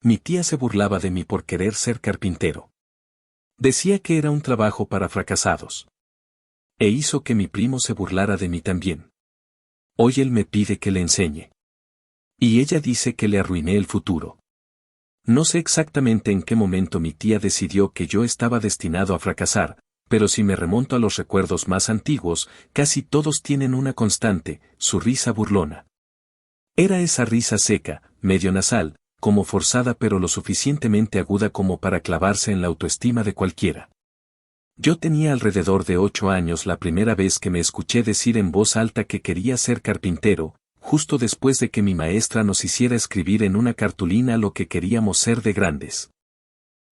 Mi tía se burlaba de mí por querer ser carpintero. Decía que era un trabajo para fracasados. E hizo que mi primo se burlara de mí también. Hoy él me pide que le enseñe. Y ella dice que le arruiné el futuro. No sé exactamente en qué momento mi tía decidió que yo estaba destinado a fracasar, pero si me remonto a los recuerdos más antiguos, casi todos tienen una constante, su risa burlona. Era esa risa seca, medio nasal, como forzada pero lo suficientemente aguda como para clavarse en la autoestima de cualquiera. Yo tenía alrededor de 8 años la primera vez que me escuché decir en voz alta que quería ser carpintero, justo después de que mi maestra nos hiciera escribir en una cartulina lo que queríamos ser de grandes.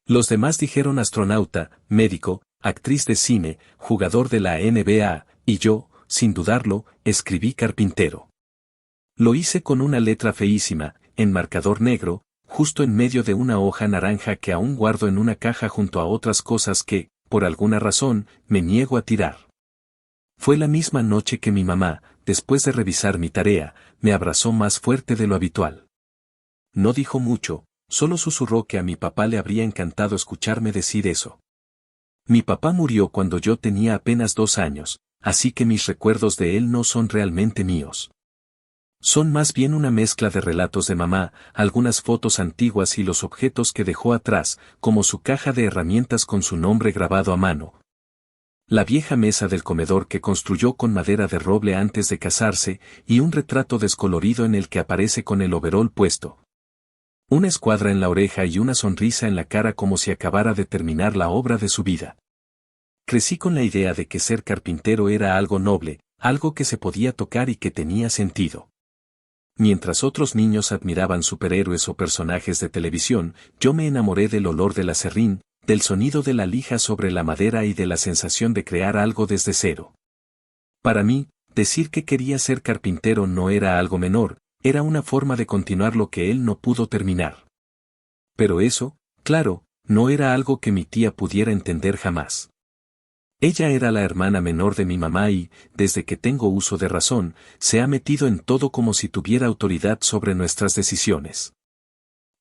Los demás dijeron astronauta, médico, actriz de cine, jugador de la NBA, y yo, sin dudarlo, escribí carpintero. Lo hice con una letra feísima, en marcador negro, justo en medio de una hoja naranja que aún guardo en una caja junto a otras cosas que, por alguna razón, me niego a tirar. Fue la misma noche que mi mamá, después de revisar mi tarea, me abrazó más fuerte de lo habitual. No dijo mucho, solo susurró que a mi papá le habría encantado escucharme decir eso. Mi papá murió cuando yo tenía apenas 2 años, así que mis recuerdos de él no son realmente míos. Son más bien una mezcla de relatos de mamá, algunas fotos antiguas y los objetos que dejó atrás, como su caja de herramientas con su nombre grabado a mano. La vieja mesa del comedor que construyó con madera de roble antes de casarse, y un retrato descolorido en el que aparece con el overol puesto. Una escuadra en la oreja y una sonrisa en la cara como si acabara de terminar la obra de su vida. Crecí con la idea de que ser carpintero era algo noble, algo que se podía tocar y que tenía sentido. Mientras otros niños admiraban superhéroes o personajes de televisión, yo me enamoré del olor del aserrín, del sonido de la lija sobre la madera y de la sensación de crear algo desde cero. Para mí, decir que quería ser carpintero no era algo menor, era una forma de continuar lo que él no pudo terminar. Pero eso, claro, no era algo que mi tía pudiera entender jamás. Ella era la hermana menor de mi mamá y, desde que tengo uso de razón, se ha metido en todo como si tuviera autoridad sobre nuestras decisiones.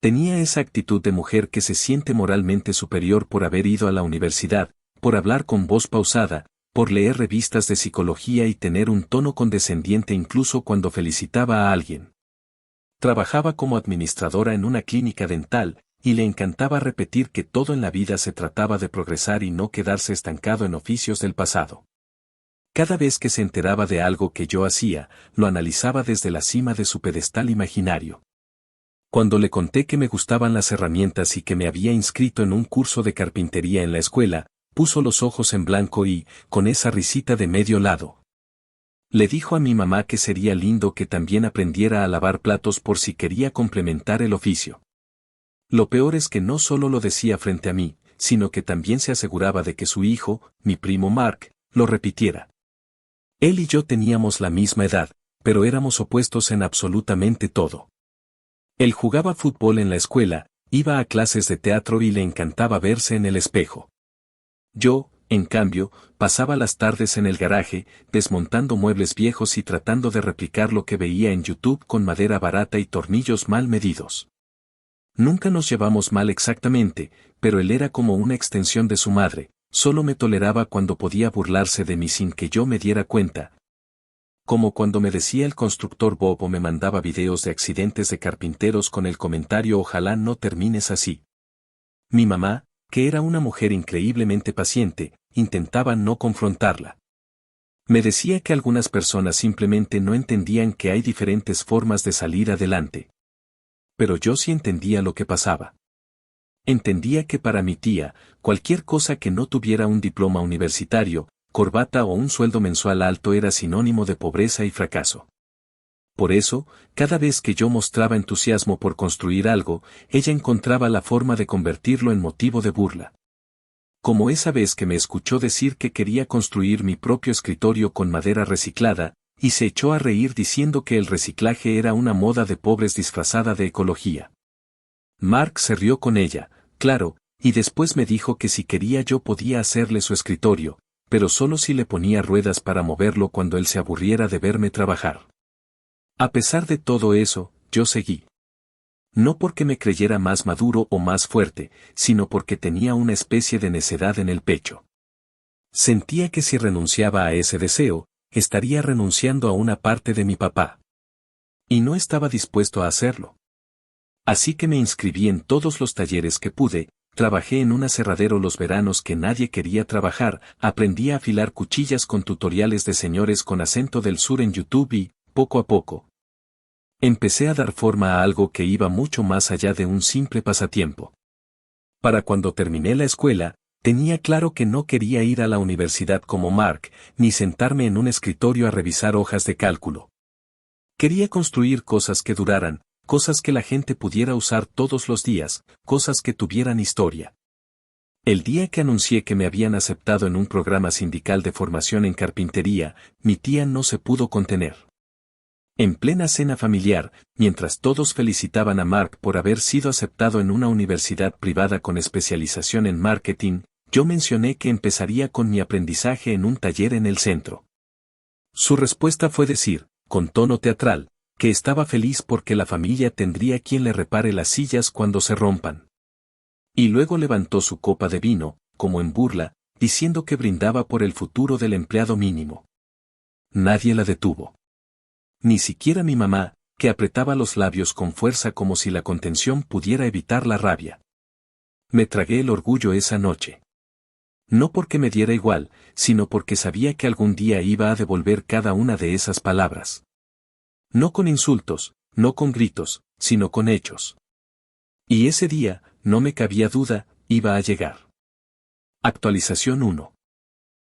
Tenía esa actitud de mujer que se siente moralmente superior por haber ido a la universidad, por hablar con voz pausada, por leer revistas de psicología y tener un tono condescendiente incluso cuando felicitaba a alguien. Trabajaba como administradora en una clínica dental, y le encantaba repetir que todo en la vida se trataba de progresar y no quedarse estancado en oficios del pasado. Cada vez que se enteraba de algo que yo hacía, lo analizaba desde la cima de su pedestal imaginario. Cuando le conté que me gustaban las herramientas y que me había inscrito en un curso de carpintería en la escuela, puso los ojos en blanco y, con esa risita de medio lado, le dijo a mi mamá que sería lindo que también aprendiera a lavar platos por si quería complementar el oficio. Lo peor es que no solo lo decía frente a mí, sino que también se aseguraba de que su hijo, mi primo Mark, lo repitiera. Él y yo teníamos la misma edad, pero éramos opuestos en absolutamente todo. Él jugaba fútbol en la escuela, iba a clases de teatro y le encantaba verse en el espejo. Yo, en cambio, pasaba las tardes en el garaje, desmontando muebles viejos y tratando de replicar lo que veía en YouTube con madera barata y tornillos mal medidos. Nunca nos llevamos mal exactamente, pero él era como una extensión de su madre, solo me toleraba cuando podía burlarse de mí sin que yo me diera cuenta. Como cuando me decía el constructor Bob o me mandaba videos de accidentes de carpinteros con el comentario ojalá no termines así. Mi mamá, que era una mujer increíblemente paciente, intentaba no confrontarla. Me decía que algunas personas simplemente no entendían que hay diferentes formas de salir adelante. Pero yo sí entendía lo que pasaba. Entendía que para mi tía, cualquier cosa que no tuviera un diploma universitario, corbata o un sueldo mensual alto era sinónimo de pobreza y fracaso. Por eso, cada vez que yo mostraba entusiasmo por construir algo, ella encontraba la forma de convertirlo en motivo de burla. Como esa vez que me escuchó decir que quería construir mi propio escritorio con madera reciclada, y se echó a reír diciendo que el reciclaje era una moda de pobres disfrazada de ecología. Mark se rió con ella, claro, y después me dijo que si quería yo podía hacerle su escritorio, pero solo si le ponía ruedas para moverlo cuando él se aburriera de verme trabajar. A pesar de todo eso, yo seguí. No porque me creyera más maduro o más fuerte, sino porque tenía una especie de necedad en el pecho. Sentía que si renunciaba a ese deseo, estaría renunciando a una parte de mi papá. Y no estaba dispuesto a hacerlo. Así que me inscribí en todos los talleres que pude, trabajé en un aserradero los veranos que nadie quería trabajar, aprendí a afilar cuchillas con tutoriales de señores con acento del sur en YouTube y, poco a poco, empecé a dar forma a algo que iba mucho más allá de un simple pasatiempo. Para cuando terminé la escuela, tenía claro que no quería ir a la universidad como Mark, ni sentarme en un escritorio a revisar hojas de cálculo. Quería construir cosas que duraran, cosas que la gente pudiera usar todos los días, cosas que tuvieran historia. El día que anuncié que me habían aceptado en un programa sindical de formación en carpintería, mi tía no se pudo contener. En plena cena familiar, mientras todos felicitaban a Mark por haber sido aceptado en una universidad privada con especialización en marketing, yo mencioné que empezaría con mi aprendizaje en un taller en el centro. Su respuesta fue decir, con tono teatral, que estaba feliz porque la familia tendría quien le repare las sillas cuando se rompan. Y luego levantó su copa de vino, como en burla, diciendo que brindaba por el futuro del empleado mínimo. Nadie la detuvo. Ni siquiera mi mamá, que apretaba los labios con fuerza como si la contención pudiera evitar la rabia. Me tragué el orgullo esa noche. No porque me diera igual, sino porque sabía que algún día iba a devolver cada una de esas palabras. No con insultos, no con gritos, sino con hechos. Y ese día, no me cabía duda, iba a llegar. Actualización 1.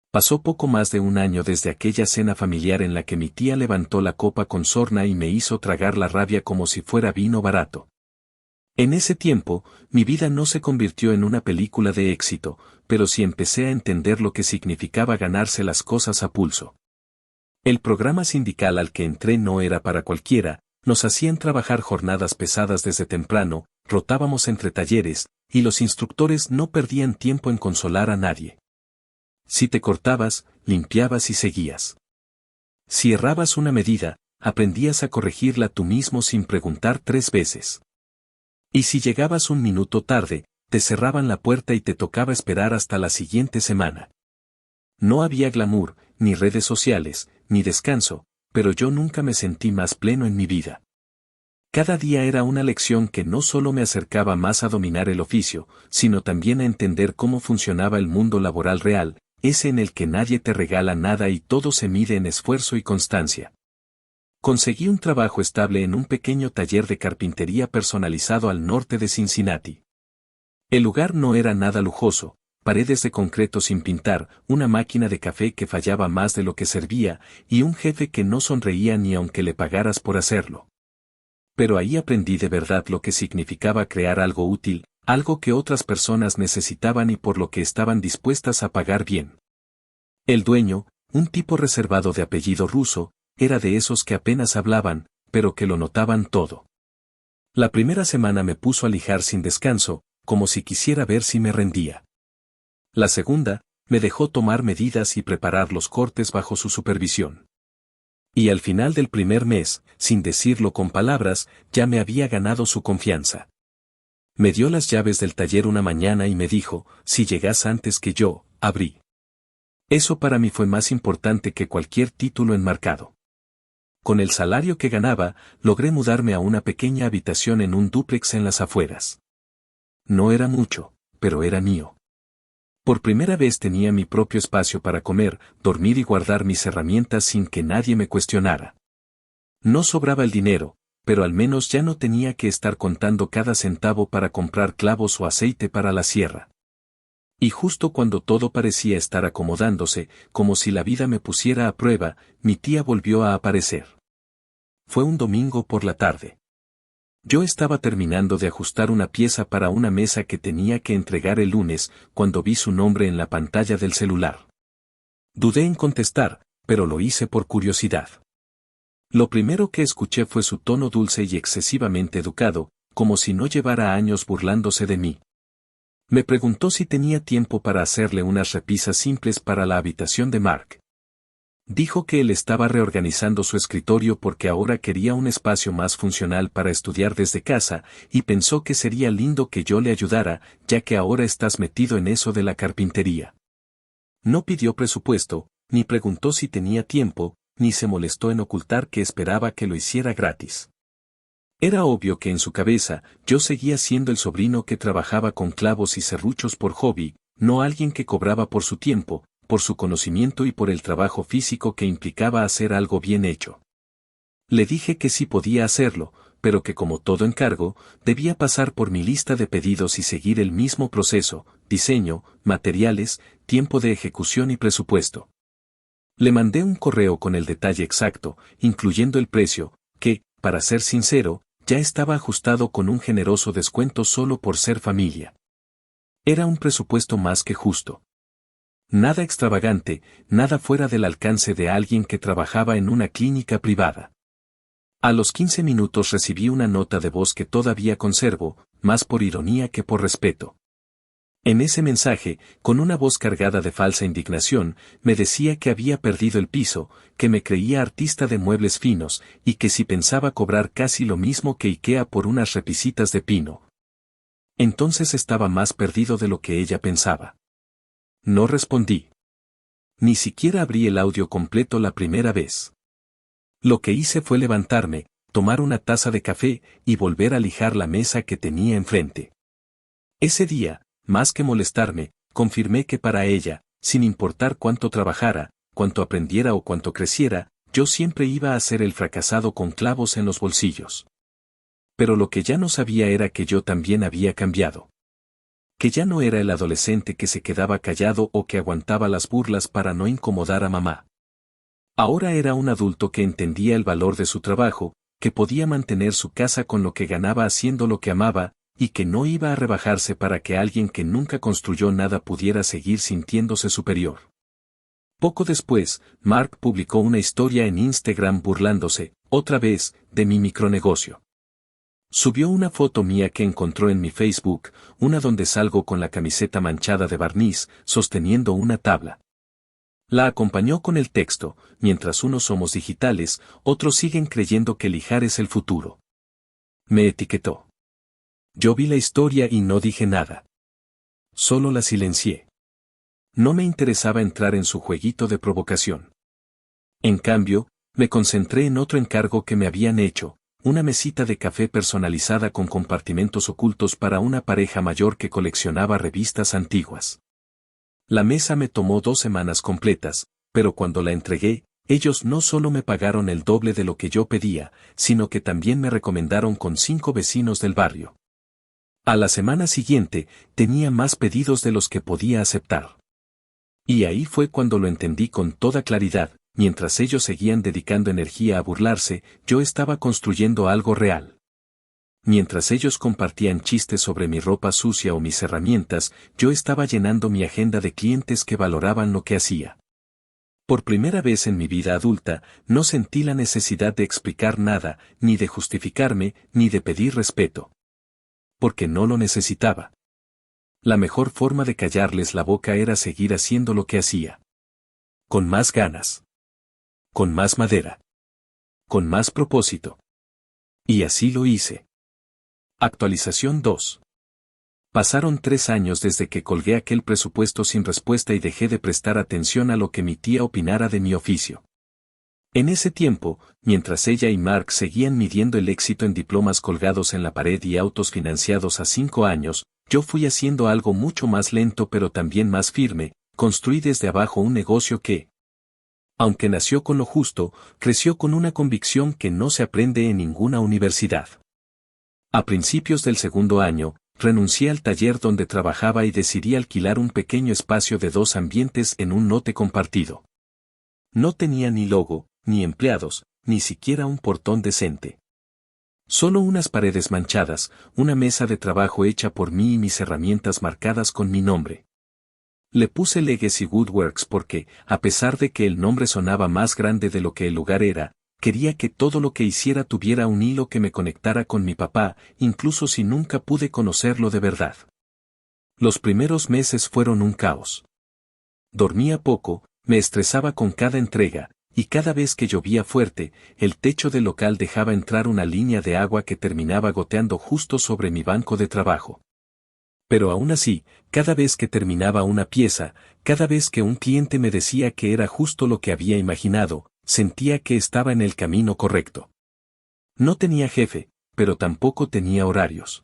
Pasó poco más de un año desde aquella cena familiar en la que mi tía levantó la copa con sorna y me hizo tragar la rabia como si fuera vino barato. En ese tiempo, mi vida no se convirtió en una película de éxito, pero sí empecé a entender lo que significaba ganarse las cosas a pulso. El programa sindical al que entré no era para cualquiera, nos hacían trabajar jornadas pesadas desde temprano, rotábamos entre talleres, y los instructores no perdían tiempo en consolar a nadie. Si te cortabas, limpiabas y seguías. Si errabas una medida, aprendías a corregirla tú mismo sin preguntar 3 veces. Y si llegabas un minuto tarde, te cerraban la puerta y te tocaba esperar hasta la siguiente semana. No había glamour, ni redes sociales, ni descanso, pero yo nunca me sentí más pleno en mi vida. Cada día era una lección que no solo me acercaba más a dominar el oficio, sino también a entender cómo funcionaba el mundo laboral real, ese en el que nadie te regala nada y todo se mide en esfuerzo y constancia. Conseguí un trabajo estable en un pequeño taller de carpintería personalizado al norte de Cincinnati. El lugar no era nada lujoso, paredes de concreto sin pintar, una máquina de café que fallaba más de lo que servía, y un jefe que no sonreía ni aunque le pagaras por hacerlo. Pero ahí aprendí de verdad lo que significaba crear algo útil, algo que otras personas necesitaban y por lo que estaban dispuestas a pagar bien. El dueño, un tipo reservado de apellido ruso, era de esos que apenas hablaban, pero que lo notaban todo. La primera semana me puso a lijar sin descanso, como si quisiera ver si me rendía. La segunda, me dejó tomar medidas y preparar los cortes bajo su supervisión. Y al final del primer mes, sin decirlo con palabras, ya me había ganado su confianza. Me dio las llaves del taller una mañana y me dijo, si llegas antes que yo, abrí. Eso para mí fue más importante que cualquier título enmarcado. Con el salario que ganaba, logré mudarme a una pequeña habitación en un dúplex en las afueras. No era mucho, pero era mío. Por primera vez tenía mi propio espacio para comer, dormir y guardar mis herramientas sin que nadie me cuestionara. No sobraba el dinero, pero al menos ya no tenía que estar contando cada centavo para comprar clavos o aceite para la sierra. Y justo cuando todo parecía estar acomodándose, como si la vida me pusiera a prueba, mi tía volvió a aparecer. Fue un domingo por la tarde. Yo estaba terminando de ajustar una pieza para una mesa que tenía que entregar el lunes, cuando vi su nombre en la pantalla del celular. Dudé en contestar, pero lo hice por curiosidad. Lo primero que escuché fue su tono dulce y excesivamente educado, como si no llevara años burlándose de mí. Me preguntó si tenía tiempo para hacerle unas repisas simples para la habitación de Mark. Dijo que él estaba reorganizando su escritorio porque ahora quería un espacio más funcional para estudiar desde casa, y pensó que sería lindo que yo le ayudara, ya que ahora estás metido en eso de la carpintería. No pidió presupuesto, ni preguntó si tenía tiempo, ni se molestó en ocultar que esperaba que lo hiciera gratis. Era obvio que en su cabeza, yo seguía siendo el sobrino que trabajaba con clavos y serruchos por hobby, no alguien que cobraba por su tiempo, por su conocimiento y por el trabajo físico que implicaba hacer algo bien hecho. Le dije que sí podía hacerlo, pero que como todo encargo, debía pasar por mi lista de pedidos y seguir el mismo proceso: diseño, materiales, tiempo de ejecución y presupuesto. Le mandé un correo con el detalle exacto, incluyendo el precio, que, para ser sincero, ya estaba ajustado con un generoso descuento solo por ser familia. Era un presupuesto más que justo. Nada extravagante, nada fuera del alcance de alguien que trabajaba en una clínica privada. A los 15 minutos recibí una nota de voz que todavía conservo, más por ironía que por respeto. En ese mensaje, con una voz cargada de falsa indignación, me decía que había perdido el piso, que me creía artista de muebles finos, y que si pensaba cobrar casi lo mismo que IKEA por unas repisitas de pino. Entonces estaba más perdido de lo que ella pensaba. No respondí. Ni siquiera abrí el audio completo la primera vez. Lo que hice fue levantarme, tomar una taza de café y volver a lijar la mesa que tenía enfrente. Ese día, más que molestarme, confirmé que para ella, sin importar cuánto trabajara, cuánto aprendiera o cuánto creciera, yo siempre iba a ser el fracasado con clavos en los bolsillos. Pero lo que ya no sabía era que yo también había cambiado. Que ya no era el adolescente que se quedaba callado o que aguantaba las burlas para no incomodar a mamá. Ahora era un adulto que entendía el valor de su trabajo, que podía mantener su casa con lo que ganaba haciendo lo que amaba, y que no iba a rebajarse para que alguien que nunca construyó nada pudiera seguir sintiéndose superior. Poco después, Mark publicó una historia en Instagram burlándose, otra vez, de mi micronegocio. Subió una foto mía que encontró en mi Facebook, una donde salgo con la camiseta manchada de barniz, sosteniendo una tabla. La acompañó con el texto: mientras unos somos digitales, otros siguen creyendo que lijar es el futuro. Me etiquetó. Yo vi la historia y no dije nada. Solo la silencié. No me interesaba entrar en su jueguito de provocación. En cambio, me concentré en otro encargo que me habían hecho: una mesita de café personalizada con compartimentos ocultos para una pareja mayor que coleccionaba revistas antiguas. La mesa me tomó 2 semanas completas, pero cuando la entregué, ellos no solo me pagaron el doble de lo que yo pedía, sino que también me recomendaron con 5 vecinos del barrio. A la semana siguiente, tenía más pedidos de los que podía aceptar. Y ahí fue cuando lo entendí con toda claridad: mientras ellos seguían dedicando energía a burlarse, yo estaba construyendo algo real. Mientras ellos compartían chistes sobre mi ropa sucia o mis herramientas, yo estaba llenando mi agenda de clientes que valoraban lo que hacía. Por primera vez en mi vida adulta, no sentí la necesidad de explicar nada, ni de justificarme, ni de pedir respeto. Porque no lo necesitaba. La mejor forma de callarles la boca era seguir haciendo lo que hacía. Con más ganas. Con más madera. Con más propósito. Y así lo hice. Actualización 2. Pasaron 3 años desde que colgué aquel presupuesto sin respuesta y dejé de prestar atención a lo que mi tía opinara de mi oficio. En ese tiempo, mientras ella y Mark seguían midiendo el éxito en diplomas colgados en la pared y autos financiados a 5 años, yo fui haciendo algo mucho más lento pero también más firme: construí desde abajo un negocio que, aunque nació con lo justo, creció con una convicción que no se aprende en ninguna universidad. A principios del 2.º año, renuncié al taller donde trabajaba y decidí alquilar un pequeño espacio de 2 ambientes en un lote compartido. No tenía ni logo, ni empleados, ni siquiera un portón decente. Solo unas paredes manchadas, una mesa de trabajo hecha por mí y mis herramientas marcadas con mi nombre. Le puse Legacy Woodworks porque, a pesar de que el nombre sonaba más grande de lo que el lugar era, quería que todo lo que hiciera tuviera un hilo que me conectara con mi papá, incluso si nunca pude conocerlo de verdad. Los primeros meses fueron un caos. Dormía poco, me estresaba con cada entrega, y cada vez que llovía fuerte, el techo del local dejaba entrar una línea de agua que terminaba goteando justo sobre mi banco de trabajo. Pero aún así, cada vez que terminaba una pieza, cada vez que un cliente me decía que era justo lo que había imaginado, sentía que estaba en el camino correcto. No tenía jefe, pero tampoco tenía horarios.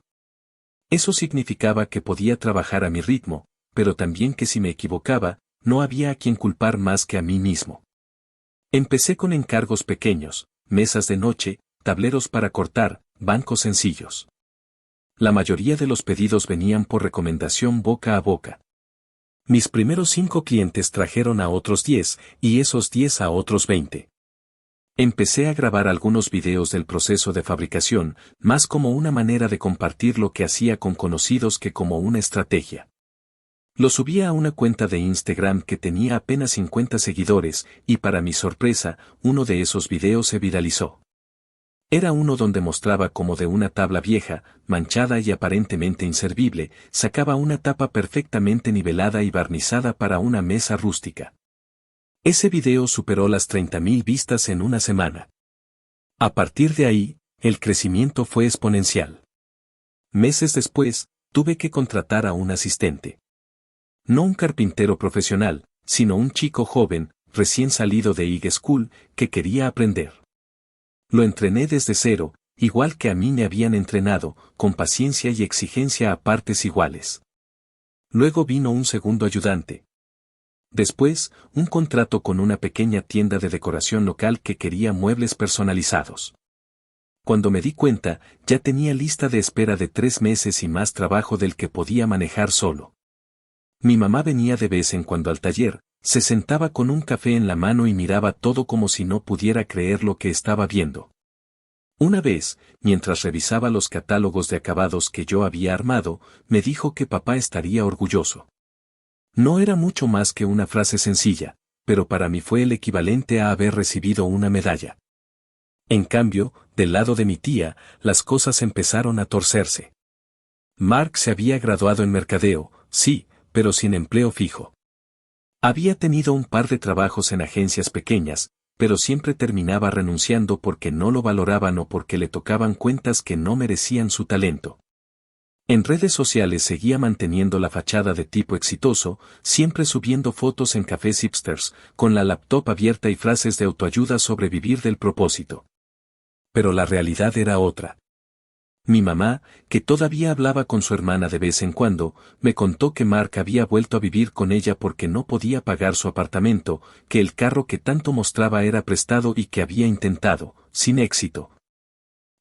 Eso significaba que podía trabajar a mi ritmo, pero también que si me equivocaba, no había a quien culpar más que a mí mismo. Empecé con encargos pequeños, mesas de noche, tableros para cortar, bancos sencillos. La mayoría de los pedidos venían por recomendación boca a boca. Mis primeros 5 clientes trajeron a otros 10, y esos 10 a otros 20. Empecé a grabar algunos videos del proceso de fabricación, más como una manera de compartir lo que hacía con conocidos que como una estrategia. Lo subía a una cuenta de Instagram que tenía apenas 50 seguidores, y para mi sorpresa, uno de esos videos se viralizó. Era uno donde mostraba cómo de una tabla vieja, manchada y aparentemente inservible, sacaba una tapa perfectamente nivelada y barnizada para una mesa rústica. Ese video superó las 30.000 vistas en una semana. A partir de ahí, el crecimiento fue exponencial. Meses después, tuve que contratar a un asistente. No un carpintero profesional, sino un chico joven, recién salido de high school, que quería aprender. Lo entrené desde cero, igual que a mí me habían entrenado, con paciencia y exigencia a partes iguales. Luego vino un segundo ayudante. Después, un contrato con una pequeña tienda de decoración local que quería muebles personalizados. Cuando me di cuenta, ya tenía lista de espera de 3 meses y más trabajo del que podía manejar solo. Mi mamá venía de vez en cuando al taller, se sentaba con un café en la mano y miraba todo como si no pudiera creer lo que estaba viendo. Una vez, mientras revisaba los catálogos de acabados que yo había armado, me dijo que papá estaría orgulloso. No era mucho más que una frase sencilla, pero para mí fue el equivalente a haber recibido una medalla. En cambio, del lado de mi tía, las cosas empezaron a torcerse. Mark se había graduado en mercadeo, sí, pero sin empleo fijo. Había tenido un par de trabajos en agencias pequeñas, pero siempre terminaba renunciando porque no lo valoraban o porque le tocaban cuentas que no merecían su talento. En redes sociales seguía manteniendo la fachada de tipo exitoso, siempre subiendo fotos en cafés hipsters, con la laptop abierta y frases de autoayuda sobre vivir del propósito. Pero la realidad era otra. Mi mamá, que todavía hablaba con su hermana de vez en cuando, me contó que Mark había vuelto a vivir con ella porque no podía pagar su apartamento, que el carro que tanto mostraba era prestado y que había intentado, sin éxito,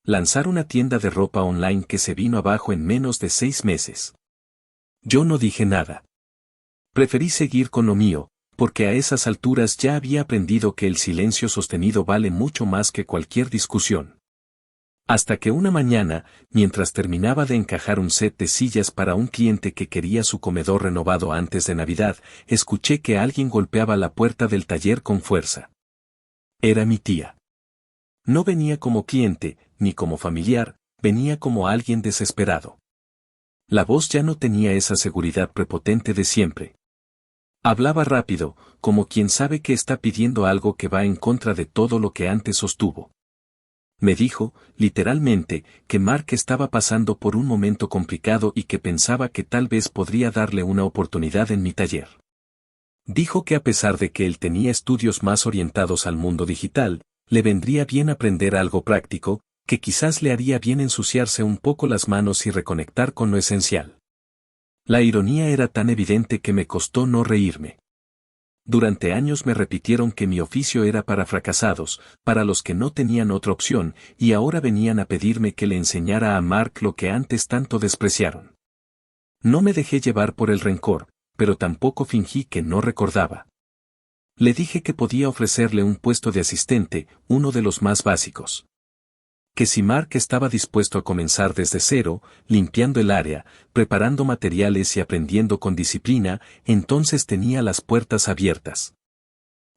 lanzar una tienda de ropa online que se vino abajo en menos de 6 meses. Yo no dije nada. Preferí seguir con lo mío, porque a esas alturas ya había aprendido que el silencio sostenido vale mucho más que cualquier discusión. Hasta que una mañana, mientras terminaba de encajar un set de sillas para un cliente que quería su comedor renovado antes de Navidad, escuché que alguien golpeaba la puerta del taller con fuerza. Era mi tía. No venía como cliente, ni como familiar, venía como alguien desesperado. La voz ya no tenía esa seguridad prepotente de siempre. Hablaba rápido, como quien sabe que está pidiendo algo que va en contra de todo lo que antes sostuvo. Me dijo, literalmente, que Mark estaba pasando por un momento complicado y que pensaba que tal vez podría darle una oportunidad en mi taller. Dijo que a pesar de que él tenía estudios más orientados al mundo digital, le vendría bien aprender algo práctico, que quizás le haría bien ensuciarse un poco las manos y reconectar con lo esencial. La ironía era tan evidente que me costó no reírme. Durante años me repitieron que mi oficio era para fracasados, para los que no tenían otra opción, y ahora venían a pedirme que le enseñara a Mark lo que antes tanto despreciaron. No me dejé llevar por el rencor, pero tampoco fingí que no recordaba. Le dije que podía ofrecerle un puesto de asistente, uno de los más básicos. Que si Mark estaba dispuesto a comenzar desde cero, limpiando el área, preparando materiales y aprendiendo con disciplina, entonces tenía las puertas abiertas.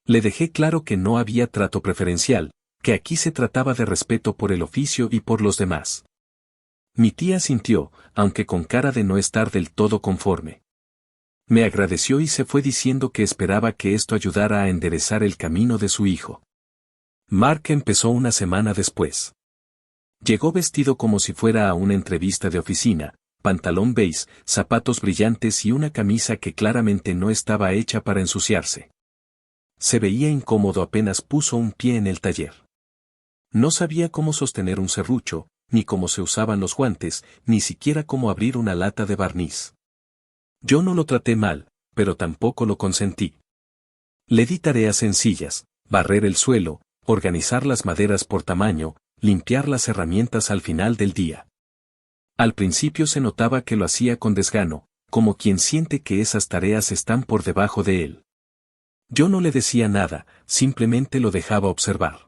Le dejé claro que no había trato preferencial, que aquí se trataba de respeto por el oficio y por los demás. Mi tía sintió, aunque con cara de no estar del todo conforme. Me agradeció y se fue diciendo que esperaba que esto ayudara a enderezar el camino de su hijo. Mark empezó una semana después. Llegó vestido como si fuera a una entrevista de oficina, pantalón beige, zapatos brillantes y una camisa que claramente no estaba hecha para ensuciarse. Se veía incómodo apenas puso un pie en el taller. No sabía cómo sostener un serrucho, ni cómo se usaban los guantes, ni siquiera cómo abrir una lata de barniz. Yo no lo traté mal, pero tampoco lo consentí. Le di tareas sencillas, barrer el suelo, organizar las maderas por tamaño, limpiar las herramientas al final del día. Al principio se notaba que lo hacía con desgano, como quien siente que esas tareas están por debajo de él. Yo no le decía nada, simplemente lo dejaba observar.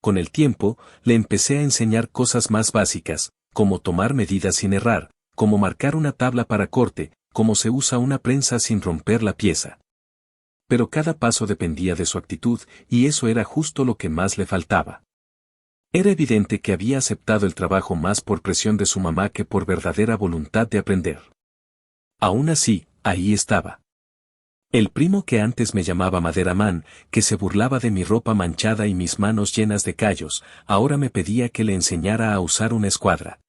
Con el tiempo, le empecé a enseñar cosas más básicas, como tomar medidas sin errar, cómo marcar una tabla para corte, cómo se usa una prensa sin romper la pieza. Pero cada paso dependía de su actitud, y eso era justo lo que más le faltaba. Era evidente que había aceptado el trabajo más por presión de su mamá que por verdadera voluntad de aprender. Aún así, ahí estaba. El primo que antes me llamaba Maderaman, que se burlaba de mi ropa manchada y mis manos llenas de callos, ahora me pedía que le enseñara a usar una escuadra.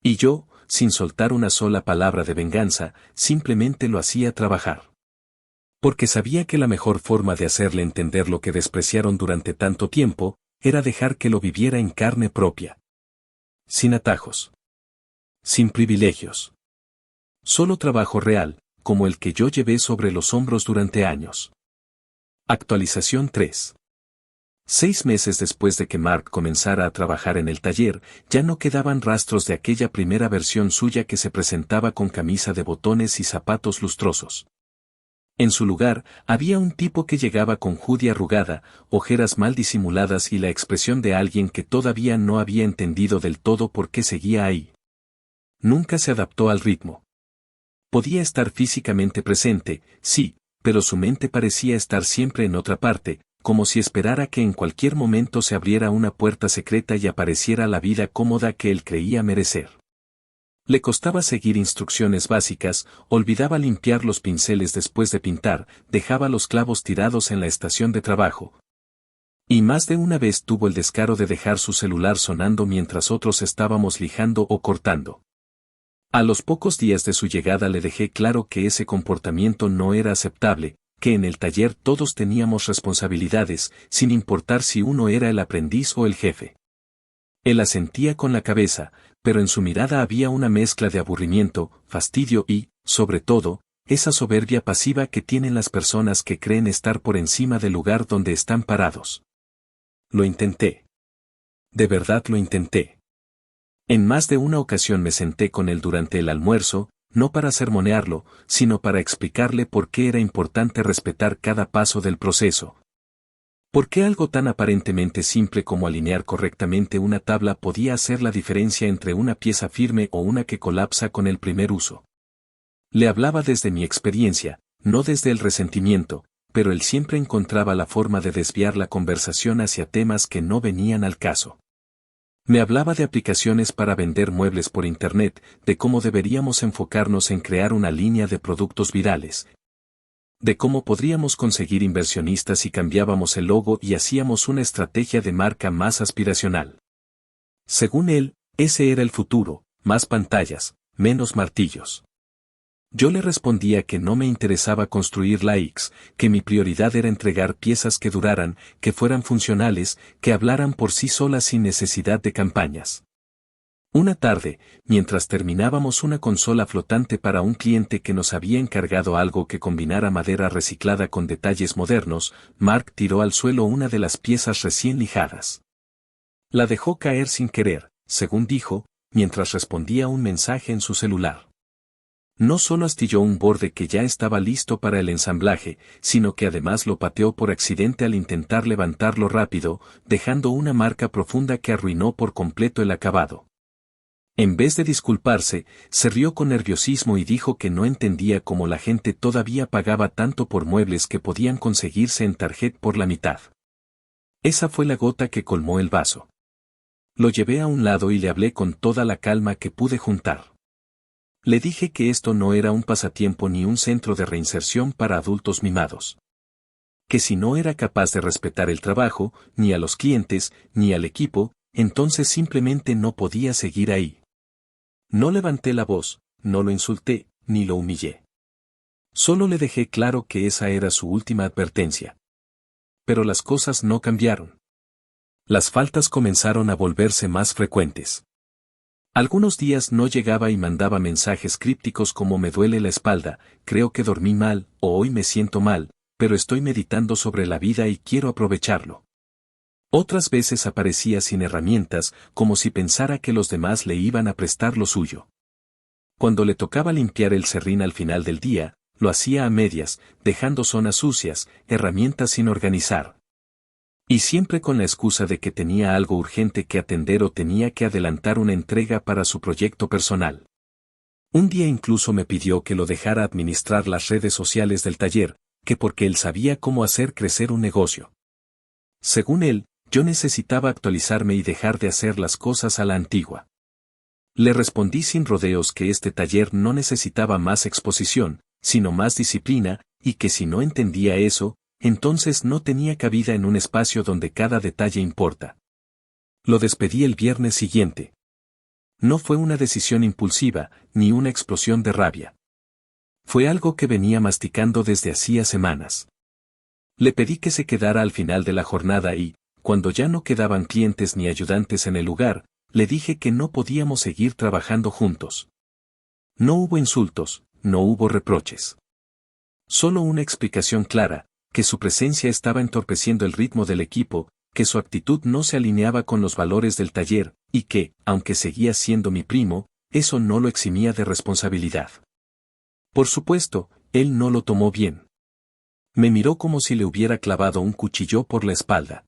Y yo, sin soltar una sola palabra de venganza, simplemente lo hacía trabajar. Porque sabía que la mejor forma de hacerle entender lo que despreciaron durante tanto tiempo, era dejar que lo viviera en carne propia. Sin atajos. Sin privilegios. Solo trabajo real, como el que yo llevé sobre los hombros durante años. Actualización 3. 6 meses después de que Mark comenzara a trabajar en el taller, ya no quedaban rastros de aquella primera versión suya que se presentaba con camisa de botones y zapatos lustrosos. En su lugar, había un tipo que llegaba con hoodie arrugada, ojeras mal disimuladas y la expresión de alguien que todavía no había entendido del todo por qué seguía ahí. Nunca se adaptó al ritmo. Podía estar físicamente presente, sí, pero su mente parecía estar siempre en otra parte, como si esperara que en cualquier momento se abriera una puerta secreta y apareciera la vida cómoda que él creía merecer. Le costaba seguir instrucciones básicas, olvidaba limpiar los pinceles después de pintar, dejaba los clavos tirados en la estación de trabajo. Y más de una vez tuvo el descaro de dejar su celular sonando mientras otros estábamos lijando o cortando. A los pocos días de su llegada le dejé claro que ese comportamiento no era aceptable, que en el taller todos teníamos responsabilidades, sin importar si uno era el aprendiz o el jefe. Él asentía con la cabeza, pero en su mirada había una mezcla de aburrimiento, fastidio y, sobre todo, esa soberbia pasiva que tienen las personas que creen estar por encima del lugar donde están parados. Lo intenté. De verdad lo intenté. En más de una ocasión me senté con él durante el almuerzo, no para sermonearlo, sino para explicarle por qué era importante respetar cada paso del proceso. ¿Por qué algo tan aparentemente simple como alinear correctamente una tabla podía hacer la diferencia entre una pieza firme o una que colapsa con el primer uso? Le hablaba desde mi experiencia, no desde el resentimiento, pero él siempre encontraba la forma de desviar la conversación hacia temas que no venían al caso. Me hablaba de aplicaciones para vender muebles por Internet, de cómo deberíamos enfocarnos en crear una línea de productos virales, de cómo podríamos conseguir inversionistas si cambiábamos el logo y hacíamos una estrategia de marca más aspiracional. Según él, ese era el futuro, más pantallas, menos martillos. Yo le respondía que no me interesaba construir likes, que mi prioridad era entregar piezas que duraran, que fueran funcionales, que hablaran por sí solas sin necesidad de campañas. Una tarde, mientras terminábamos una consola flotante para un cliente que nos había encargado algo que combinara madera reciclada con detalles modernos, Mark tiró al suelo una de las piezas recién lijadas. La dejó caer sin querer, según dijo, mientras respondía un mensaje en su celular. No solo astilló un borde que ya estaba listo para el ensamblaje, sino que además lo pateó por accidente al intentar levantarlo rápido, dejando una marca profunda que arruinó por completo el acabado. En vez de disculparse, se rió con nerviosismo y dijo que no entendía cómo la gente todavía pagaba tanto por muebles que podían conseguirse en Target por la mitad. Esa fue la gota que colmó el vaso. Lo llevé a un lado y le hablé con toda la calma que pude juntar. Le dije que esto no era un pasatiempo ni un centro de reinserción para adultos mimados. que si no era capaz de respetar el trabajo, ni a los clientes, ni al equipo, entonces simplemente no podía seguir ahí. No levanté la voz, no lo insulté, ni lo humillé. Solo le dejé claro que esa era su última advertencia. Pero las cosas no cambiaron. Las faltas comenzaron a volverse más frecuentes. Algunos días no llegaba y mandaba mensajes crípticos como me duele la espalda, creo que dormí mal, o hoy me siento mal, pero estoy meditando sobre la vida y quiero aprovecharlo. Otras veces aparecía sin herramientas, como si pensara que los demás le iban a prestar lo suyo. Cuando le tocaba limpiar el serrín al final del día, lo hacía a medias, dejando zonas sucias, herramientas sin organizar. Y siempre con la excusa de que tenía algo urgente que atender o tenía que adelantar una entrega para su proyecto personal. Un día incluso me pidió que lo dejara administrar las redes sociales del taller, que porque él sabía cómo hacer crecer un negocio. Según él, yo necesitaba actualizarme y dejar de hacer las cosas a la antigua. Le respondí sin rodeos que este taller no necesitaba más exposición, sino más disciplina, y que si no entendía eso, entonces no tenía cabida en un espacio donde cada detalle importa. Lo despedí el viernes siguiente. No fue una decisión impulsiva, ni una explosión de rabia. Fue algo que venía masticando desde hacía semanas. Le pedí que se quedara al final de la jornada y, cuando ya no quedaban clientes ni ayudantes en el lugar, le dije que no podíamos seguir trabajando juntos. No hubo insultos, no hubo reproches. Solo una explicación clara, que su presencia estaba entorpeciendo el ritmo del equipo, que su actitud no se alineaba con los valores del taller, y que, aunque seguía siendo mi primo, eso no lo eximía de responsabilidad. Por supuesto, él no lo tomó bien. Me miró como si le hubiera clavado un cuchillo por la espalda.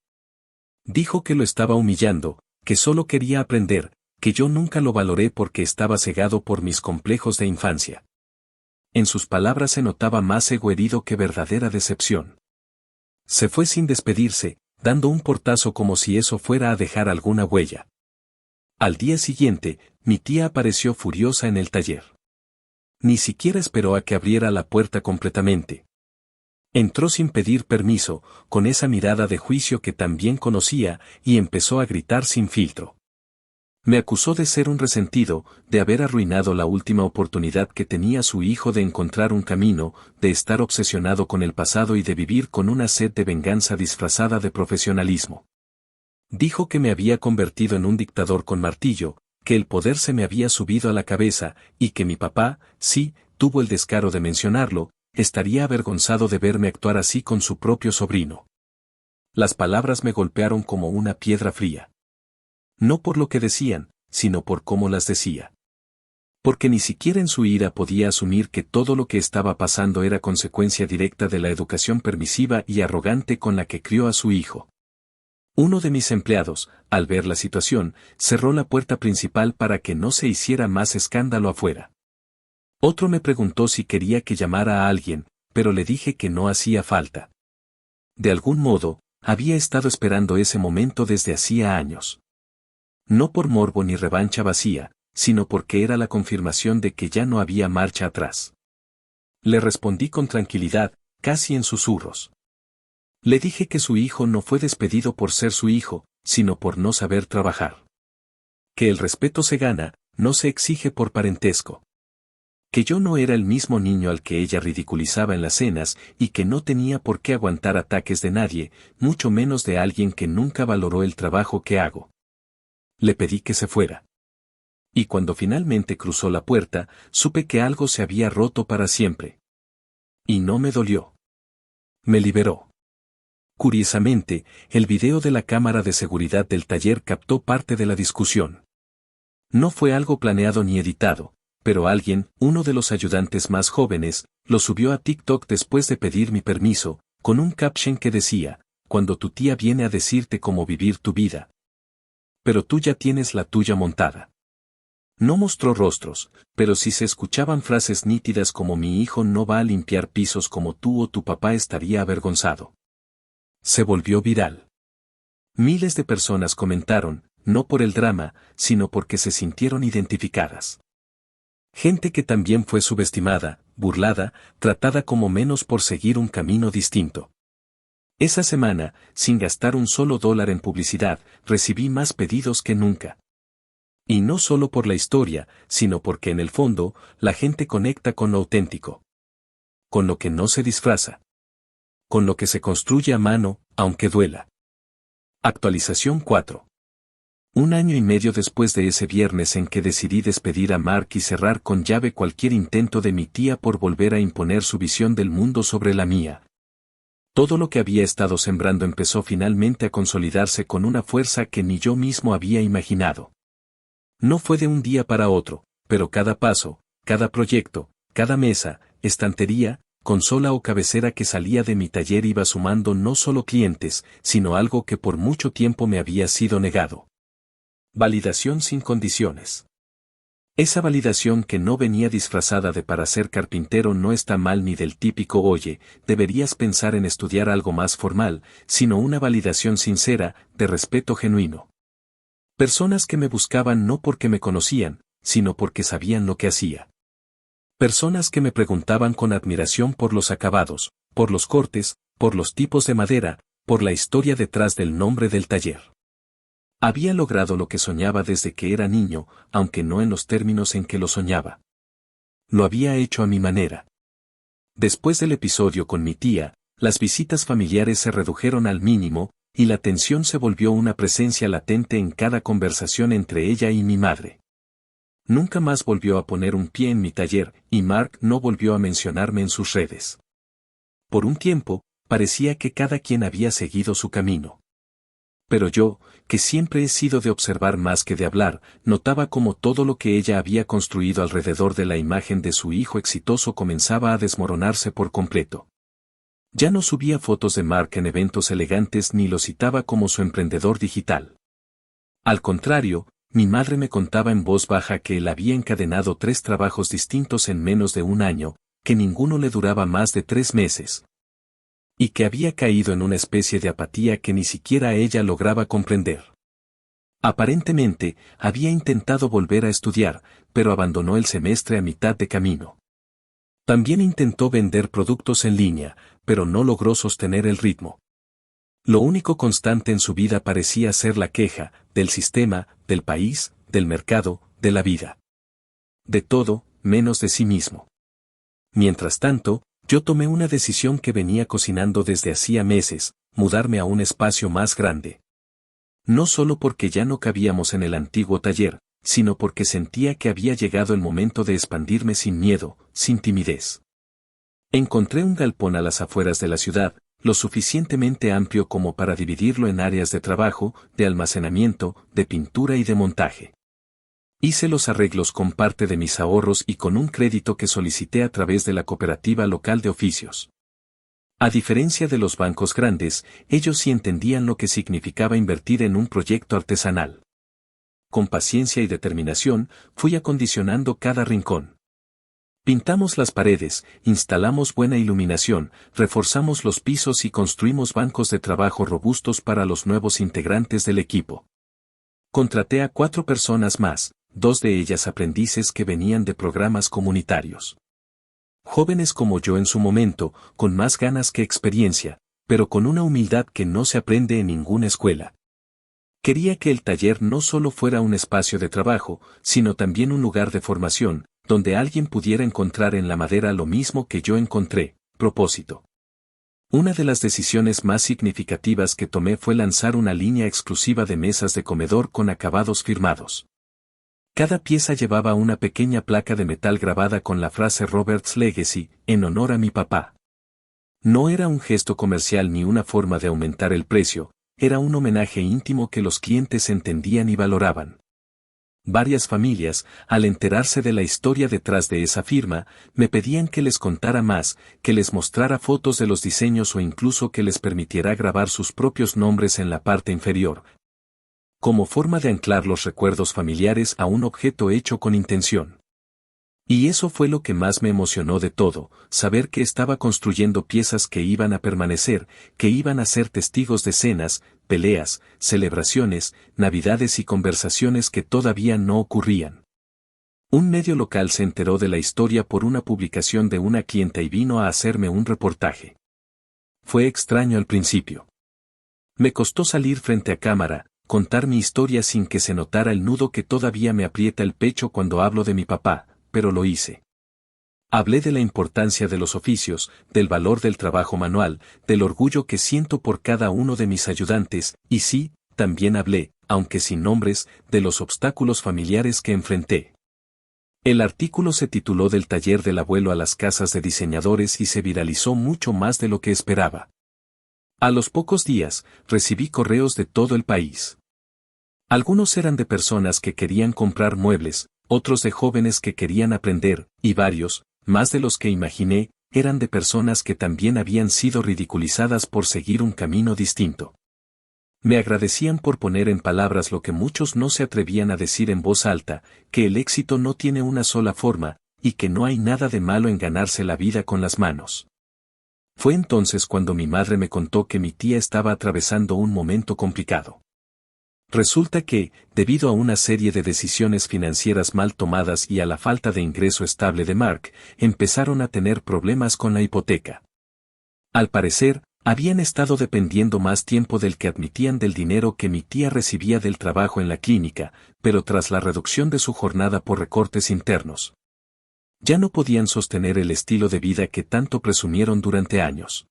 Dijo que lo estaba humillando, que solo quería aprender, que yo nunca lo valoré porque estaba cegado por mis complejos de infancia. En sus palabras se notaba más ego herido que verdadera decepción. Se fue sin despedirse, dando un portazo como si eso fuera a dejar alguna huella. Al día siguiente, mi tía apareció furiosa en el taller. Ni siquiera esperó a que abriera la puerta completamente. Entró sin pedir permiso, con esa mirada de juicio que también conocía, y empezó a gritar sin filtro. Me acusó de ser un resentido, de haber arruinado la última oportunidad que tenía su hijo de encontrar un camino, de estar obsesionado con el pasado y de vivir con una sed de venganza disfrazada de profesionalismo. Dijo que me había convertido en un dictador con martillo, que el poder se me había subido a la cabeza, y que mi papá, sí, tuvo el descaro de mencionarlo, estaría avergonzado de verme actuar así con su propio sobrino. Las palabras me golpearon como una piedra fría. No por lo que decían, sino por cómo las decía. Porque ni siquiera en su ira podía asumir que todo lo que estaba pasando era consecuencia directa de la educación permisiva y arrogante con la que crió a su hijo. Uno de mis empleados, al ver la situación, cerró la puerta principal para que no se hiciera más escándalo afuera. Otro me preguntó si quería que llamara a alguien, pero le dije que no hacía falta. De algún modo, había estado esperando ese momento desde hacía años. No por morbo ni revancha vacía, sino porque era la confirmación de que ya no había marcha atrás. Le respondí con tranquilidad, casi en susurros. Le dije que su hijo no fue despedido por ser su hijo, sino por no saber trabajar. Que el respeto se gana, no se exige por parentesco. Que yo no era el mismo niño al que ella ridiculizaba en las cenas y que no tenía por qué aguantar ataques de nadie, mucho menos de alguien que nunca valoró el trabajo que hago. Le pedí que se fuera. Y cuando finalmente cruzó la puerta, supe que algo se había roto para siempre. Y no me dolió. Me liberó. Curiosamente, el video de la cámara de seguridad del taller captó parte de la discusión. No fue algo planeado ni editado, pero alguien, uno de los ayudantes más jóvenes, lo subió a TikTok después de pedir mi permiso, con un caption que decía, cuando tu tía viene a decirte cómo vivir tu vida. Pero tú ya tienes la tuya montada. No mostró rostros, pero si se escuchaban frases nítidas como mi hijo no va a limpiar pisos como tú o tu papá estaría avergonzado. Se volvió viral. Miles de personas comentaron, no por el drama, sino porque se sintieron identificadas. Gente que también fue subestimada, burlada, tratada como menos por seguir un camino distinto. Esa semana, sin gastar un solo dólar en publicidad, recibí más pedidos que nunca. Y no solo por la historia, sino porque en el fondo, la gente conecta con lo auténtico. Con lo que no se disfraza. Con lo que se construye a mano, aunque duela. Actualización 4. Un año y medio después de ese viernes en que decidí despedir a Mark y cerrar con llave cualquier intento de mi tía por volver a imponer su visión del mundo sobre la mía. Todo lo que había estado sembrando empezó finalmente a consolidarse con una fuerza que ni yo mismo había imaginado. No fue de un día para otro, pero cada paso, cada proyecto, cada mesa, estantería, consola o cabecera que salía de mi taller iba sumando no solo clientes, sino algo que por mucho tiempo me había sido negado. Validación sin condiciones. Esa validación que no venía disfrazada de para ser carpintero no está mal ni del típico oye, deberías pensar en estudiar algo más formal, sino una validación sincera, de respeto genuino. Personas que me buscaban no porque me conocían, sino porque sabían lo que hacía. Personas que me preguntaban con admiración por los acabados, por los cortes, por los tipos de madera, por la historia detrás del nombre del taller. Había logrado lo que soñaba desde que era niño, aunque no en los términos en que lo soñaba. Lo había hecho a mi manera. Después del episodio con mi tía, las visitas familiares se redujeron al mínimo, y la tensión se volvió una presencia latente en cada conversación entre ella y mi madre. Nunca más volvió a poner un pie en mi taller, y Mark no volvió a mencionarme en sus redes. Por un tiempo, parecía que cada quien había seguido su camino. Pero yo, que siempre he sido de observar más que de hablar, notaba cómo todo lo que ella había construido alrededor de la imagen de su hijo exitoso comenzaba a desmoronarse por completo. Ya no subía fotos de Mark en eventos elegantes ni lo citaba como su emprendedor digital. Al contrario, mi madre me contaba en voz baja que él había encadenado 3 trabajos distintos en menos de un año, que ninguno le duraba más de 3 meses. Y que había caído en una especie de apatía que ni siquiera ella lograba comprender. Aparentemente, había intentado volver a estudiar, pero abandonó el semestre a mitad de camino. También intentó vender productos en línea, pero no logró sostener el ritmo. Lo único constante en su vida parecía ser la queja, del sistema, del país, del mercado, de la vida. De todo, menos de sí mismo. Mientras tanto, yo tomé una decisión que venía cocinando desde hacía meses, mudarme a un espacio más grande. No solo porque ya no cabíamos en el antiguo taller, sino porque sentía que había llegado el momento de expandirme sin miedo, sin timidez. Encontré un galpón a las afueras de la ciudad, lo suficientemente amplio como para dividirlo en áreas de trabajo, de almacenamiento, de pintura y de montaje. Hice los arreglos con parte de mis ahorros y con un crédito que solicité a través de la cooperativa local de oficios. A diferencia de los bancos grandes, ellos sí entendían lo que significaba invertir en un proyecto artesanal. Con paciencia y determinación, fui acondicionando cada rincón. Pintamos las paredes, instalamos buena iluminación, reforzamos los pisos y construimos bancos de trabajo robustos para los nuevos integrantes del equipo. Contraté a 4 personas más, 2 de ellas aprendices que venían de programas comunitarios. Jóvenes como yo en su momento, con más ganas que experiencia, pero con una humildad que no se aprende en ninguna escuela. Quería que el taller no solo fuera un espacio de trabajo, sino también un lugar de formación, donde alguien pudiera encontrar en la madera lo mismo que yo encontré, propósito. Una de las decisiones más significativas que tomé fue lanzar una línea exclusiva de mesas de comedor con acabados firmados. Cada pieza llevaba una pequeña placa de metal grabada con la frase Robert's Legacy, en honor a mi papá. No era un gesto comercial ni una forma de aumentar el precio, era un homenaje íntimo que los clientes entendían y valoraban. Varias familias, al enterarse de la historia detrás de esa firma, me pedían que les contara más, que les mostrara fotos de los diseños o incluso que les permitiera grabar sus propios nombres en la parte inferior, como forma de anclar los recuerdos familiares a un objeto hecho con intención. Y eso fue lo que más me emocionó de todo, saber que estaba construyendo piezas que iban a permanecer, que iban a ser testigos de cenas, peleas, celebraciones, navidades y conversaciones que todavía no ocurrían. Un medio local se enteró de la historia por una publicación de una clienta y vino a hacerme un reportaje. Fue extraño al principio. Me costó salir frente a cámara, contar mi historia sin que se notara el nudo que todavía me aprieta el pecho cuando hablo de mi papá, pero lo hice. Hablé de la importancia de los oficios, del valor del trabajo manual, del orgullo que siento por cada uno de mis ayudantes, y sí, también hablé, aunque sin nombres, de los obstáculos familiares que enfrenté. El artículo se tituló Del taller del abuelo a las casas de diseñadores y se viralizó mucho más de lo que esperaba. A los pocos días, recibí correos de todo el país. Algunos eran de personas que querían comprar muebles, otros de jóvenes que querían aprender, y varios, más de los que imaginé, eran de personas que también habían sido ridiculizadas por seguir un camino distinto. Me agradecían por poner en palabras lo que muchos no se atrevían a decir en voz alta, que el éxito no tiene una sola forma, y que no hay nada de malo en ganarse la vida con las manos. Fue entonces cuando mi madre me contó que mi tía estaba atravesando un momento complicado. Resulta que, debido a una serie de decisiones financieras mal tomadas y a la falta de ingreso estable de Mark, empezaron a tener problemas con la hipoteca. Al parecer, habían estado dependiendo más tiempo del que admitían del dinero que mi tía recibía del trabajo en la clínica, pero tras la reducción de su jornada por recortes internos, ya no podían sostener el estilo de vida que tanto presumieron durante años.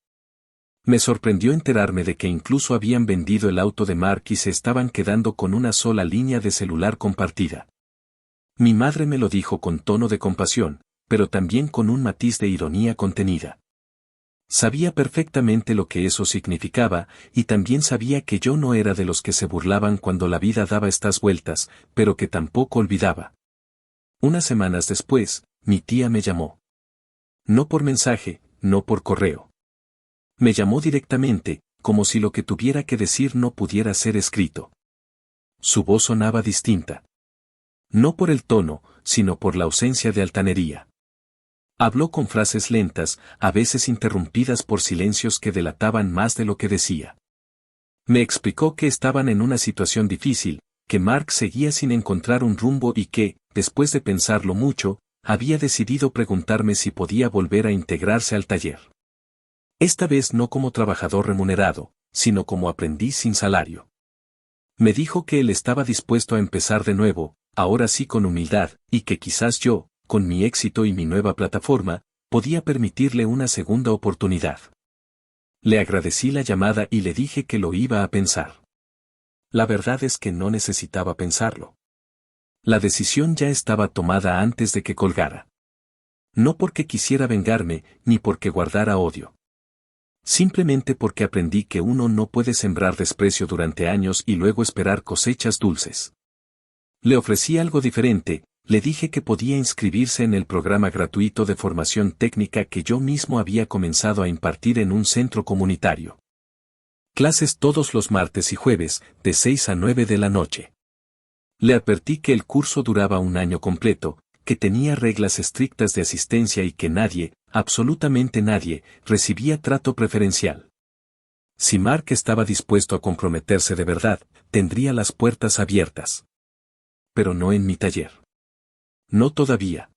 Me sorprendió enterarme de que incluso habían vendido el auto de Mark y se estaban quedando con una sola línea de celular compartida. Mi madre me lo dijo con tono de compasión, pero también con un matiz de ironía contenida. Sabía perfectamente lo que eso significaba, y también sabía que yo no era de los que se burlaban cuando la vida daba estas vueltas, pero que tampoco olvidaba. Unas semanas después, mi tía me llamó. No por mensaje, no por correo. Me llamó directamente, como si lo que tuviera que decir no pudiera ser escrito. Su voz sonaba distinta. No por el tono, sino por la ausencia de altanería. Habló con frases lentas, a veces interrumpidas por silencios que delataban más de lo que decía. Me explicó que estaban en una situación difícil, que Mark seguía sin encontrar un rumbo y que, después de pensarlo mucho, había decidido preguntarme si podía volver a integrarse al taller. Esta vez no como trabajador remunerado, sino como aprendiz sin salario. Me dijo que él estaba dispuesto a empezar de nuevo, ahora sí con humildad, y que quizás yo, con mi éxito y mi nueva plataforma, podía permitirle una segunda oportunidad. Le agradecí la llamada y le dije que lo iba a pensar. La verdad es que no necesitaba pensarlo. La decisión ya estaba tomada antes de que colgara. No porque quisiera vengarme, ni porque guardara odio. Simplemente porque aprendí que uno no puede sembrar desprecio durante años y luego esperar cosechas dulces. Le ofrecí algo diferente, le dije que podía inscribirse en el programa gratuito de formación técnica que yo mismo había comenzado a impartir en un centro comunitario. Clases todos los martes y jueves, de 6 a 9 de la noche. Le advertí que el curso duraba un año completo, que tenía reglas estrictas de asistencia y que nadie, absolutamente nadie, recibía trato preferencial. Si Mark estaba dispuesto a comprometerse de verdad, tendría las puertas abiertas. Pero no en mi taller. No todavía.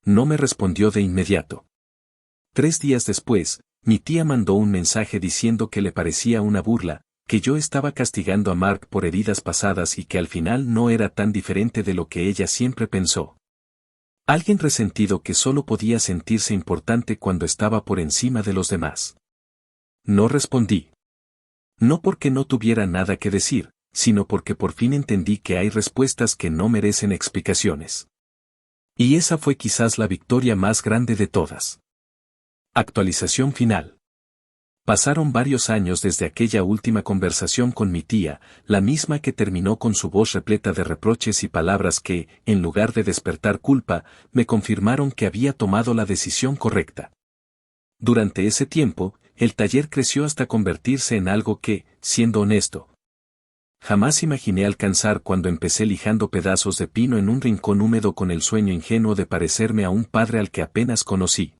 No me respondió de inmediato. 3 días después, mi tía mandó un mensaje diciendo que le parecía una burla, que yo estaba castigando a Mark por heridas pasadas y que al final no era tan diferente de lo que ella siempre pensó. Alguien resentido que solo podía sentirse importante cuando estaba por encima de los demás. No respondí. No porque no tuviera nada que decir, sino porque por fin entendí que hay respuestas que no merecen explicaciones. Y esa fue quizás la victoria más grande de todas. Actualización final. Pasaron varios años desde aquella última conversación con mi tía, la misma que terminó con su voz repleta de reproches y palabras que, en lugar de despertar culpa, me confirmaron que había tomado la decisión correcta. Durante ese tiempo, el taller creció hasta convertirse en algo que, siendo honesto, jamás imaginé alcanzar cuando empecé lijando pedazos de pino en un rincón húmedo con el sueño ingenuo de parecerme a un padre al que apenas conocí.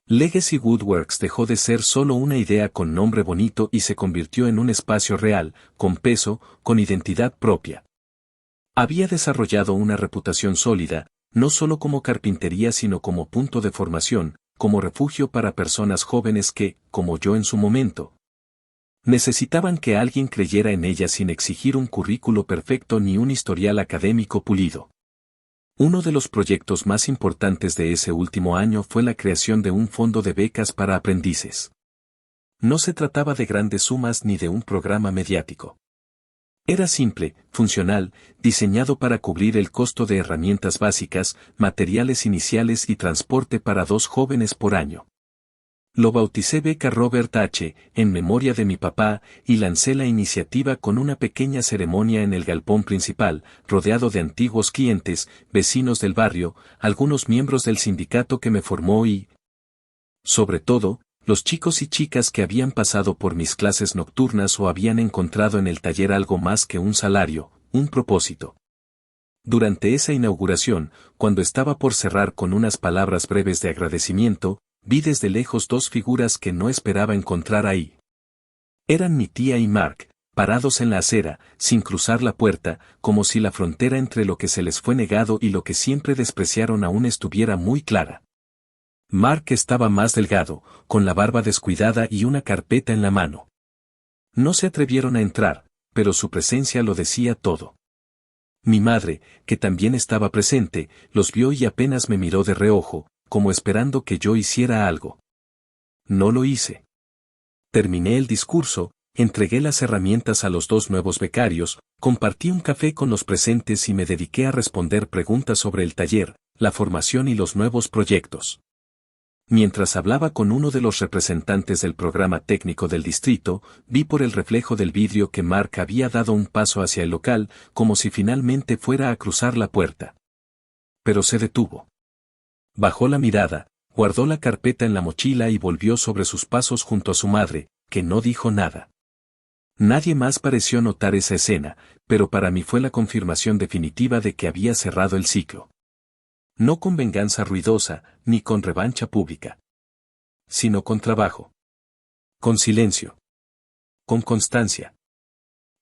Legacy Woodworks dejó de ser solo una idea con nombre bonito y se convirtió en un espacio real, con peso, con identidad propia. Había desarrollado una reputación sólida, no solo como carpintería sino como punto de formación, como refugio para personas jóvenes que, como yo en su momento, necesitaban que alguien creyera en ella sin exigir un currículo perfecto ni un historial académico pulido. Uno de los proyectos más importantes de ese último año fue la creación de un fondo de becas para aprendices. No se trataba de grandes sumas ni de un programa mediático. Era simple, funcional, diseñado para cubrir el costo de herramientas básicas, materiales iniciales y transporte para 2 jóvenes por año. Lo bauticé Beca Robert H., en memoria de mi papá, y lancé la iniciativa con una pequeña ceremonia en el galpón principal, rodeado de antiguos clientes, vecinos del barrio, algunos miembros del sindicato que me formó y, sobre todo, los chicos y chicas que habían pasado por mis clases nocturnas o habían encontrado en el taller algo más que un salario, un propósito. Durante esa inauguración, cuando estaba por cerrar con unas palabras breves de agradecimiento, vi desde lejos 2 figuras que no esperaba encontrar ahí. Eran mi tía y Mark, parados en la acera, sin cruzar la puerta, como si la frontera entre lo que se les fue negado y lo que siempre despreciaron aún estuviera muy clara. Mark estaba más delgado, con la barba descuidada y una carpeta en la mano. No se atrevieron a entrar, pero su presencia lo decía todo. Mi madre, que también estaba presente, los vio y apenas me miró de reojo, como esperando que yo hiciera algo. No lo hice. Terminé el discurso, entregué las herramientas a los 2 nuevos becarios, compartí un café con los presentes y me dediqué a responder preguntas sobre el taller, la formación y los nuevos proyectos. Mientras hablaba con uno de los representantes del programa técnico del distrito, vi por el reflejo del vidrio que Mark había dado un paso hacia el local, como si finalmente fuera a cruzar la puerta. Pero se detuvo. Bajó la mirada, guardó la carpeta en la mochila y volvió sobre sus pasos junto a su madre, que no dijo nada. Nadie más pareció notar esa escena, pero para mí fue la confirmación definitiva de que había cerrado el ciclo. No con venganza ruidosa, ni con revancha pública. Sino con trabajo. Con silencio. Con constancia.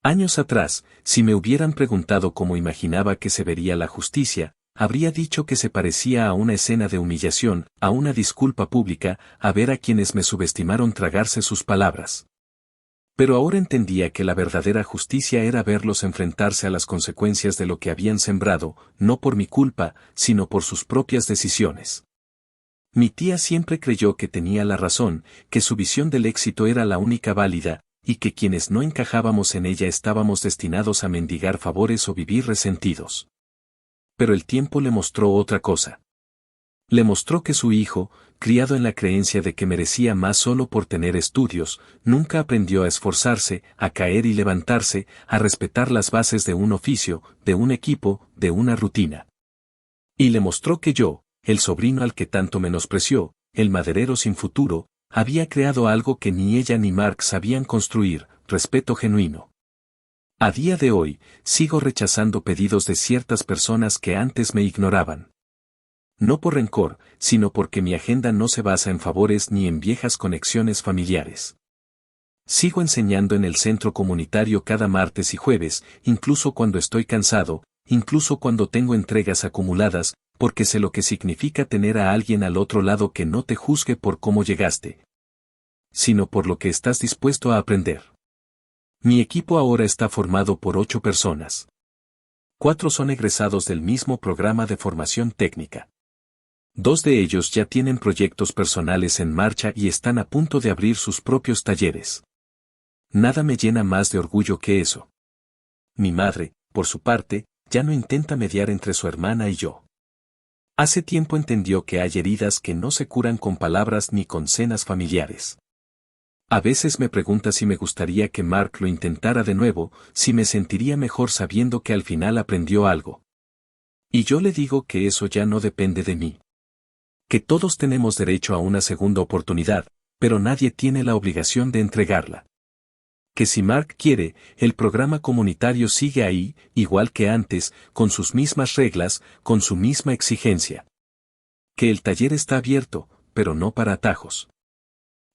Años atrás, si me hubieran preguntado cómo imaginaba que se vería la justicia, habría dicho que se parecía a una escena de humillación, a una disculpa pública, a ver a quienes me subestimaron tragarse sus palabras. Pero ahora entendía que la verdadera justicia era verlos enfrentarse a las consecuencias de lo que habían sembrado, no por mi culpa, sino por sus propias decisiones. Mi tía siempre creyó que tenía la razón, que su visión del éxito era la única válida, y que quienes no encajábamos en ella estábamos destinados a mendigar favores o vivir resentidos. Pero el tiempo le mostró otra cosa. Le mostró que su hijo, criado en la creencia de que merecía más solo por tener estudios, nunca aprendió a esforzarse, a caer y levantarse, a respetar las bases de un oficio, de un equipo, de una rutina. Y le mostró que yo, el sobrino al que tanto menospreció, el maderero sin futuro, había creado algo que ni ella ni Mark sabían construir, respeto genuino. A día de hoy, sigo rechazando pedidos de ciertas personas que antes me ignoraban. No por rencor, sino porque mi agenda no se basa en favores ni en viejas conexiones familiares. Sigo enseñando en el centro comunitario cada martes y jueves, incluso cuando estoy cansado, incluso cuando tengo entregas acumuladas, porque sé lo que significa tener a alguien al otro lado que no te juzgue por cómo llegaste, sino por lo que estás dispuesto a aprender. Mi equipo ahora está formado por 8 personas. 4 son egresados del mismo programa de formación técnica. 2 de ellos ya tienen proyectos personales en marcha y están a punto de abrir sus propios talleres. Nada me llena más de orgullo que eso. Mi madre, por su parte, ya no intenta mediar entre su hermana y yo. Hace tiempo entendió que hay heridas que no se curan con palabras ni con cenas familiares. A veces me pregunta si me gustaría que Mark lo intentara de nuevo, si me sentiría mejor sabiendo que al final aprendió algo. Y yo le digo que eso ya no depende de mí. Que todos tenemos derecho a una segunda oportunidad, pero nadie tiene la obligación de entregarla. Que si Mark quiere, el programa comunitario sigue ahí, igual que antes, con sus mismas reglas, con su misma exigencia. Que el taller está abierto, pero no para atajos.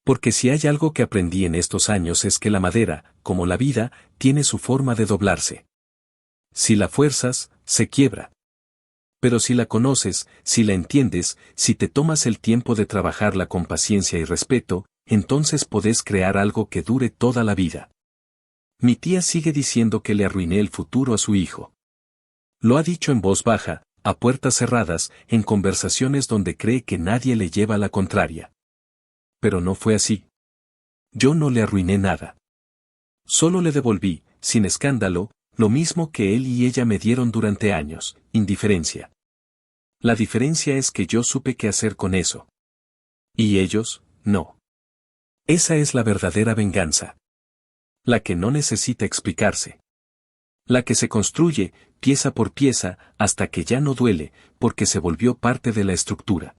Porque si hay algo que aprendí en estos años es que la madera, como la vida, tiene su forma de doblarse. Si la fuerzas, se quiebra. Pero si la conoces, si la entiendes, si te tomas el tiempo de trabajarla con paciencia y respeto, entonces podés crear algo que dure toda la vida. Mi tía sigue diciendo que le arruiné el futuro a su hijo. Lo ha dicho en voz baja, a puertas cerradas, en conversaciones donde cree que nadie le lleva la contraria. Pero no fue así. Yo no le arruiné nada. Solo le devolví, sin escándalo, lo mismo que él y ella me dieron durante años, indiferencia. La diferencia es que yo supe qué hacer con eso. Y ellos, no. Esa es la verdadera venganza. La que no necesita explicarse. La que se construye, pieza por pieza, hasta que ya no duele, porque se volvió parte de la estructura.